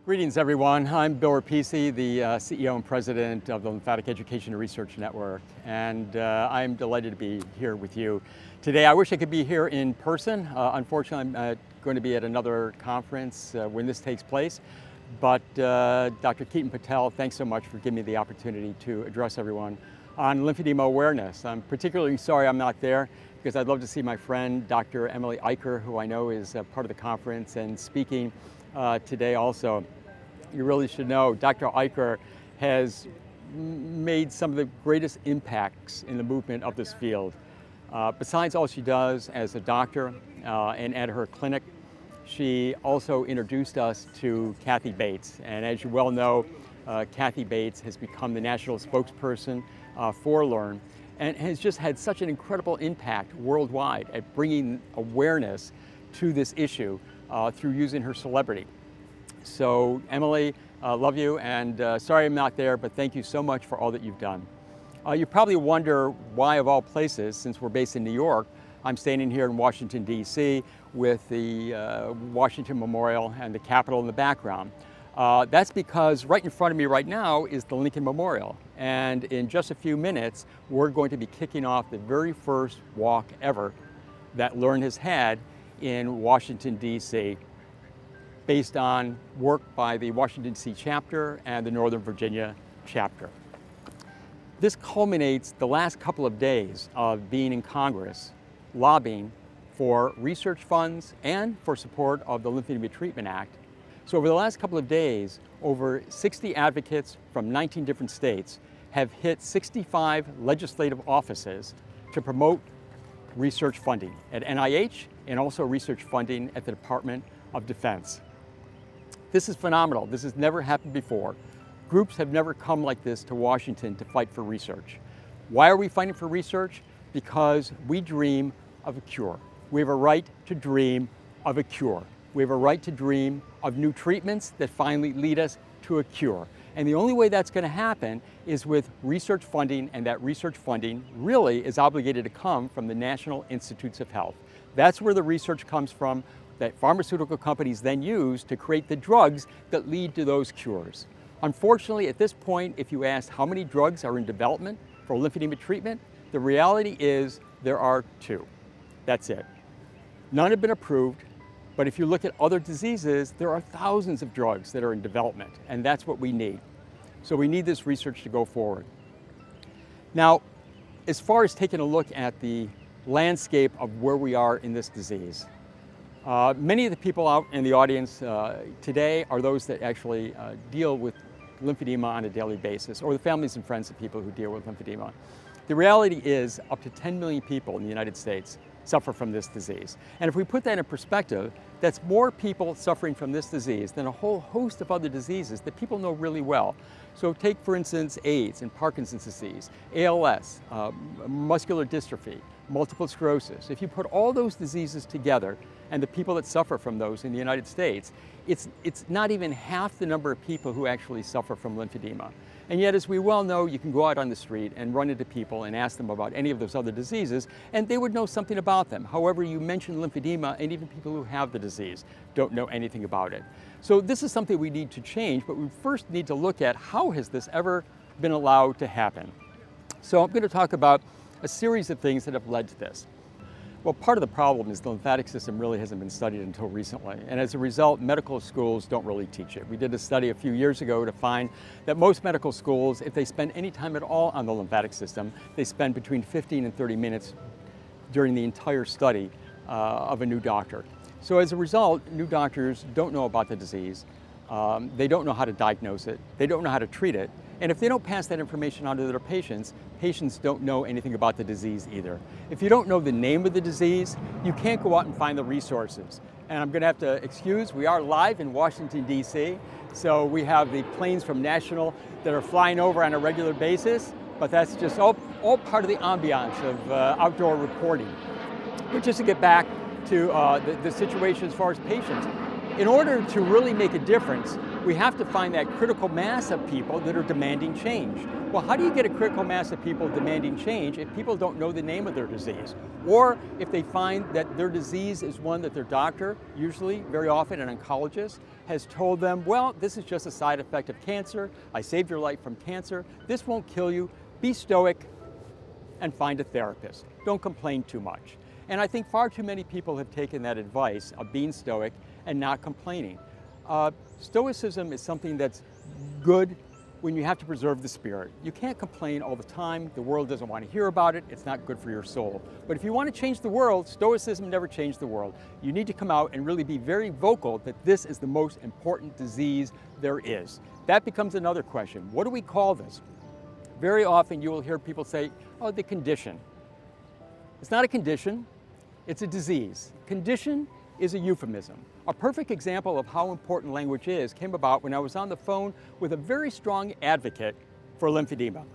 Greetings, everyone. I'm Bill Rapisi, the CEO and President of the Lymphatic Education and Research Network, and I'm delighted to be here with you today. I wish I could be here in person. Unfortunately, I'm going to be at another conference when this takes place, but Dr. Ketan Patel, thanks so much for giving me the opportunity to address everyone on lymphedema awareness. I'm particularly sorry I'm not there because I'd love to see my friend, Dr. Emily Eicher, who I know is part of the conference and speaking today also. You really should know Dr. Eicher has made some of the greatest impacts in the movement of this field. Besides all she does as a doctor and at her clinic, she also introduced us to Kathy Bates. And as you well know, Kathy Bates has become the national spokesperson for LE&RN and has just had such an incredible impact worldwide at bringing awareness to this issue through using her celebrity. So Emily, love you, and sorry I'm not there, but thank you so much for all that you've done. You probably wonder why, of all places, since we're based in New York, I'm standing here in Washington, D.C. with the Washington Memorial and the Capitol in the background. That's because right in front of me right now is the Lincoln Memorial, and in just a few minutes, we're going to be kicking off the very first walk ever that LE&RN has had in Washington, D.C., based on work by the Washington, D.C. chapter and the Northern Virginia chapter. This culminates the last couple of days of being in Congress, lobbying for research funds and for support of the Lymphedema Treatment Act. So over the last couple of days, over 60 advocates from 19 different states have hit 65 legislative offices to promote research funding at NIH and also research funding at the Department of Defense. This is phenomenal. This has never happened before. Groups have never come like this to Washington to fight for research. Why are we fighting for research? Because we dream of a cure. We have a right to dream of a cure. We have a right to dream of new treatments that finally lead us to a cure. And the only way that's going to happen is with research funding, and that research funding really is obligated to come from the National Institutes of Health. That's where the research comes from that pharmaceutical companies then use to create the drugs that lead to those cures. Unfortunately, at this point, if you ask how many drugs are in development for lymphedema treatment, the reality is there are 2. That's it. None have been approved, but if you look at other diseases, there are thousands of drugs that are in development, and that's what we need. So we need this research to go forward. Now, as far as taking a look at the landscape of where we are in this disease, many of the people out in the audience today are those that actually deal with lymphedema on a daily basis, or the families and friends of people who deal with lymphedema. The reality is up to 10 million people in the United States suffer from this disease. And if we put that in perspective, that's more people suffering from this disease than a whole host of other diseases that people know really well. So take, for instance, AIDS and Parkinson's disease, ALS, muscular dystrophy, multiple sclerosis. If you put all those diseases together and the people that suffer from those in the United States, it's not even half the number of people who actually suffer from lymphedema. And yet, as we well know, you can go out on the street and run into people and ask them about any of those other diseases, and they would know something about them. However, you mention lymphedema, and even people who have the disease don't know anything about it. So this is something we need to change, but we first need to look at how has this ever been allowed to happen. So I'm going to talk about a series of things that have led to this. Well, part of the problem is the lymphatic system really hasn't been studied until recently, and as a result, medical schools don't really teach it. We did a study a few years ago to find that most medical schools, if they spend any time at all on the lymphatic system, they spend between 15 and 30 minutes during the entire study of a new doctor. So as a result, new doctors don't know about the disease, they don't know how to diagnose it, they don't know how to treat it, and if they don't pass that information on to their patients, patients don't know anything about the disease either. If you don't know the name of the disease, you can't go out and find the resources. And I'm going to have to excuse, we are live in Washington, D.C., so we have the planes from National that are flying over on a regular basis, but that's just all part of the ambiance of outdoor reporting. But just to get back to the situation as far as patients, In order to really make a difference, we have to find that critical mass of people that are demanding change. Well, how do you get a critical mass of people demanding change if people don't know the name of their disease? Or if they find that their disease is one that their doctor, usually, very often an oncologist, has told them, well, this is just a side effect of cancer, I saved your life from cancer, this won't kill you, be stoic and find a therapist. Don't complain too much. And I think far too many people have taken that advice of being stoic and not complaining. Stoicism is something that's good when you have to preserve the spirit. You can't complain all the time. The world doesn't want to hear about it. It's not good for your soul. But if you want to change the world, Stoicism never changed the world. You need to come out and really be very vocal that this is the most important disease there is. That becomes another question. What do we call this? Very often you will hear people say, oh, the condition. It's not a condition, it's a disease. Condition is a euphemism. A perfect example of how important language is came about when I was on the phone with a very strong advocate for lymphedema.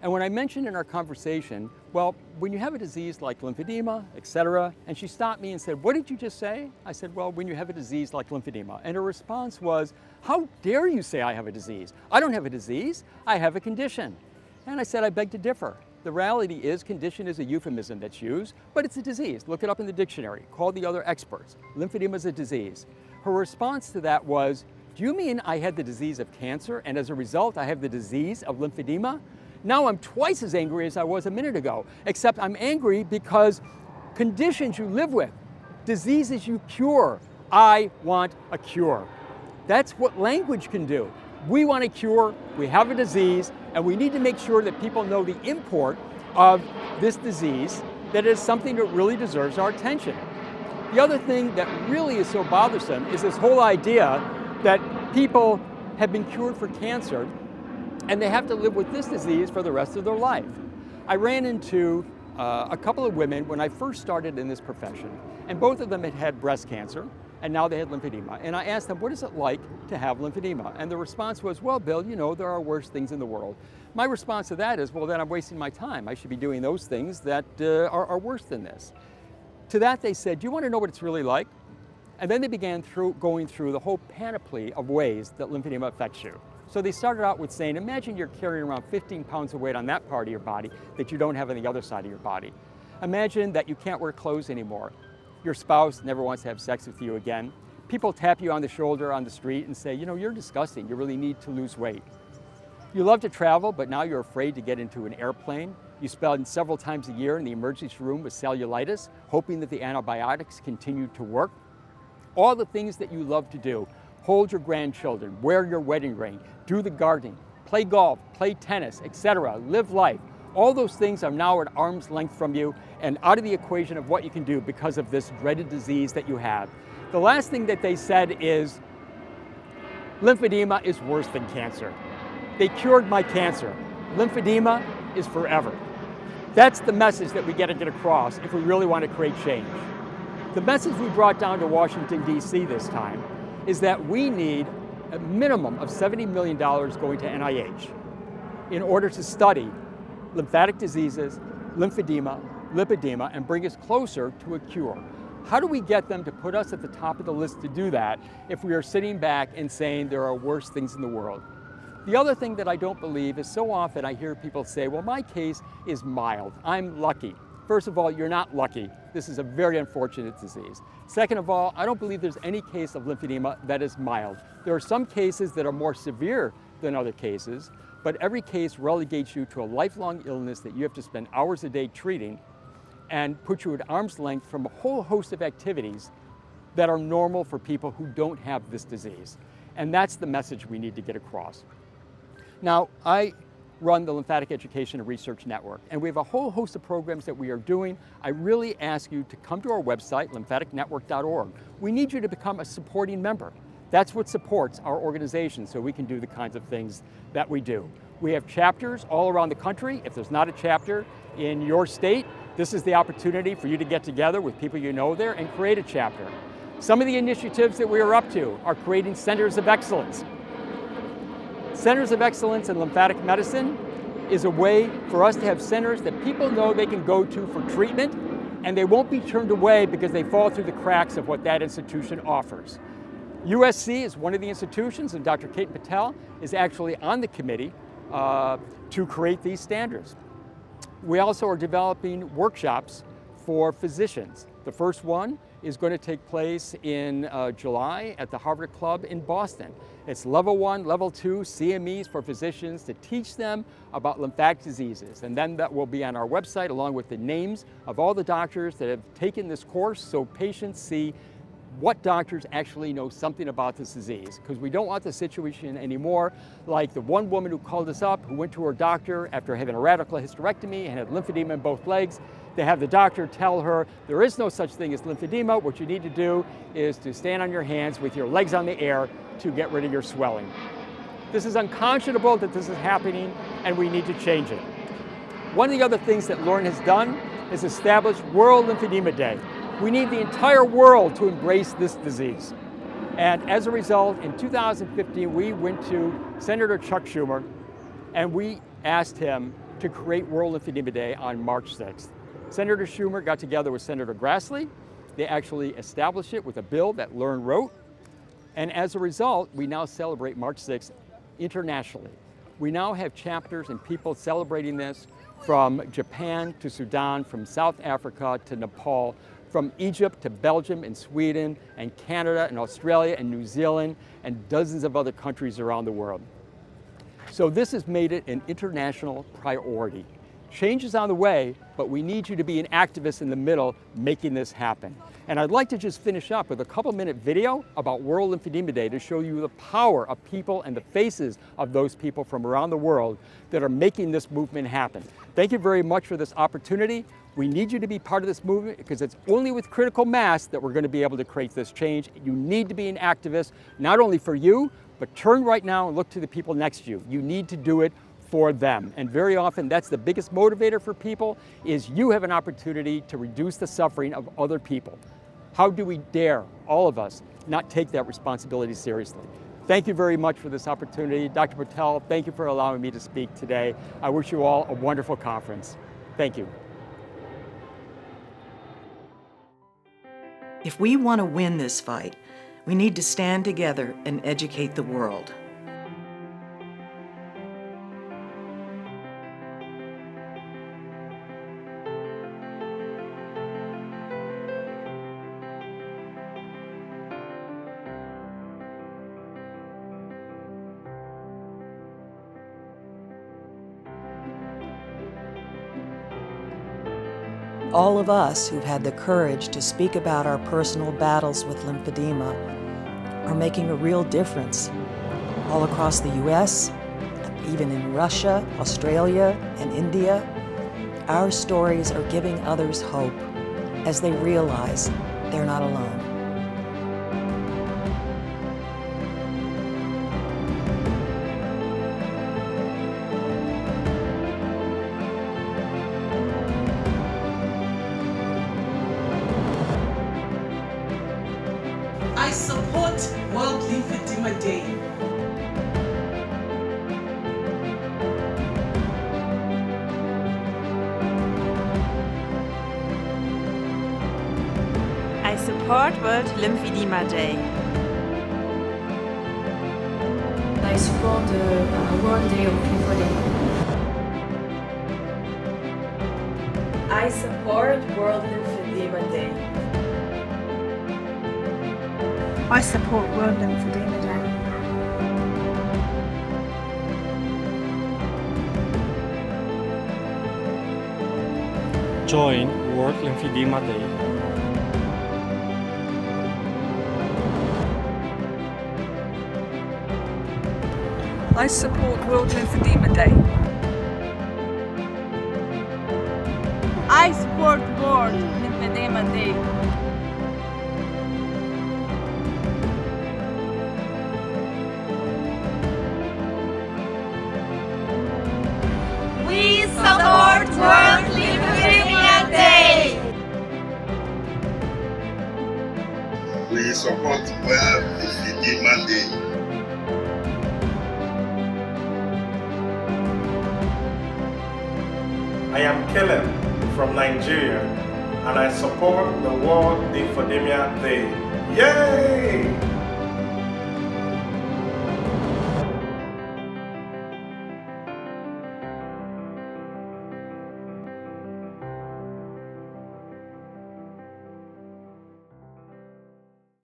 And when I mentioned in our conversation, well, when you have a disease like lymphedema, etc., and she stopped me and said, what did you just say? I said, well, when you have a disease like lymphedema. And her response was, how dare you say I have a disease? I don't have a disease, I have a condition. And I said, I beg to differ. The reality is condition is a euphemism that's used, but it's a disease. Look it up in the dictionary, call the other experts. Lymphedema is a disease. Her response to that was, do you mean I had the disease of cancer and as a result I have the disease of lymphedema? Now I'm twice as angry as I was a minute ago, except I'm angry because conditions you live with, diseases you cure. I want a cure. That's what language can do. We want a cure, we have a disease, and we need to make sure that people know the import of this disease, that it is something that really deserves our attention. The other thing that really is so bothersome is this whole idea that people have been cured for cancer and they have to live with this disease for the rest of their life. I ran into a couple of women when I first started in this profession, and both of them had had breast cancer, and now they had lymphedema. And I asked them, what is it like to have lymphedema? And the response was, well, Bill, you know, there are worse things in the world. My response to that is, well, then I'm wasting my time. I should be doing those things that are worse than this. To that they said, do you want to know what it's really like? And then they began going through the whole panoply of ways that lymphedema affects you. So they started out with saying, imagine you're carrying around 15 pounds of weight on that part of your body that you don't have on the other side of your body. Imagine that you can't wear clothes anymore. Your spouse never wants to have sex with you again. People tap you on the shoulder on the street and say, you know, you're disgusting, you really need to lose weight. You love to travel, but now you're afraid to get into an airplane. You spend several times a year in the emergency room with cellulitis, hoping that the antibiotics continue to work. All the things that you love to do, hold your grandchildren, wear your wedding ring, do the gardening, play golf, play tennis, etc., live life. All those things are now at arm's length from you and out of the equation of what you can do because of this dreaded disease that you have. The last thing that they said is, lymphedema is worse than cancer. They cured my cancer. Lymphedema is forever. That's the message that we got to get across if we really want to create change. The message we brought down to Washington, D.C. this time is that we need a minimum of $70 million going to NIH in order to study lymphatic diseases, lymphedema, lipedema, and bring us closer to a cure. How do we get them to put us at the top of the list to do that if we are sitting back and saying there are worse things in the world? The other thing that I don't believe is so often I hear people say, well, my case is mild, I'm lucky. First of all, you're not lucky. This is a very unfortunate disease. Second of all, I don't believe there's any case of lymphedema that is mild. There are some cases that are more severe than other cases, but every case relegates you to a lifelong illness that you have to spend hours a day treating and put you at arm's length from a whole host of activities that are normal for people who don't have this disease. And that's the message we need to get across. Now, I run the Lymphatic Education and Research Network, and we have a whole host of programs that we are doing. I really ask you to come to our website, lymphaticnetwork.org. We need you to become a supporting member. That's what supports our organization so we can do the kinds of things that we do. We have chapters all around the country. If there's not a chapter in your state, this is the opportunity for you to get together with people you know there and create a chapter. Some of the initiatives that we are up to are creating centers of excellence. Centers of excellence in lymphatic medicine is a way for us to have centers that people know they can go to for treatment, and they won't be turned away because they fall through the cracks of what that institution offers. USC is one of the institutions, and Dr. Kate Patel is actually on the committee to create these standards. We also are developing workshops for physicians. The first one is going to take place in July at the Harvard Club in Boston. It's level 1, level 2 CMEs for physicians to teach them about lymphatic diseases. And then that will be on our website along with the names of all the doctors that have taken this course so patients see what doctors actually know something about this disease, because we don't want the situation anymore like the one woman who called us up who went to her doctor after having a radical hysterectomy and had lymphedema in both legs. They have the doctor tell her there is no such thing as lymphedema. What you need to do is to stand on your hands with your legs on the air to get rid of your swelling. This is unconscionable that this is happening, and we need to change it. One of the other things that LE&RN has done is establish World Lymphedema Day. We need the entire world to embrace this disease. And as a result, in 2015, we went to Senator Chuck Schumer and we asked him to create World Lymphedema Day on March 6th. Senator Schumer got together with Senator Grassley. They actually established it with a bill that LE&RN wrote. And as a result, we now celebrate March 6th internationally. We now have chapters and people celebrating this from Japan to Sudan, from South Africa to Nepal, from Egypt to Belgium and Sweden and Canada and Australia and New Zealand and dozens of other countries around the world. So this has made it an international priority. Change is on the way, but we need you to be an activist in the middle making this happen. And I'd like to just finish up with a couple-minute video about World Lymphedema Day to show you the power of people and the faces of those people from around the world that are making this movement happen. Thank you very much for this opportunity. We need you to be part of this movement because it's only with critical mass that we're going to be able to create this change. You need to be an activist, not only for you, but turn right now and look to the people next to you. You need to do it for them. And very often that's the biggest motivator for people is you have an opportunity to reduce the suffering of other people. How do we dare, all of us, not take that responsibility seriously? Thank you very much for this opportunity. Dr. Patel, thank you for allowing me to speak today. I wish you all a wonderful conference. Thank you. If we want to win this fight, we need to stand together and educate the world. All of us who've had the courage to speak about our personal battles with lymphedema are making a real difference all across the US, even in Russia, Australia, and India. Our stories are giving others hope as they realize they're not alone. I support World Lymphedema Day. I support World Lymphedema Day. I support the World Day of Lymphedema. I support World Lymphedema Day. I support World Lymphedema Day. Join World Lymphedema Day. I support World Lymphedema Day. I support World Lymphedema Day. We support World Lymphedema Day. We support World Lymphedema Day. I am Caleb from Nigeria and I support the World Lymphedema Day. Yay!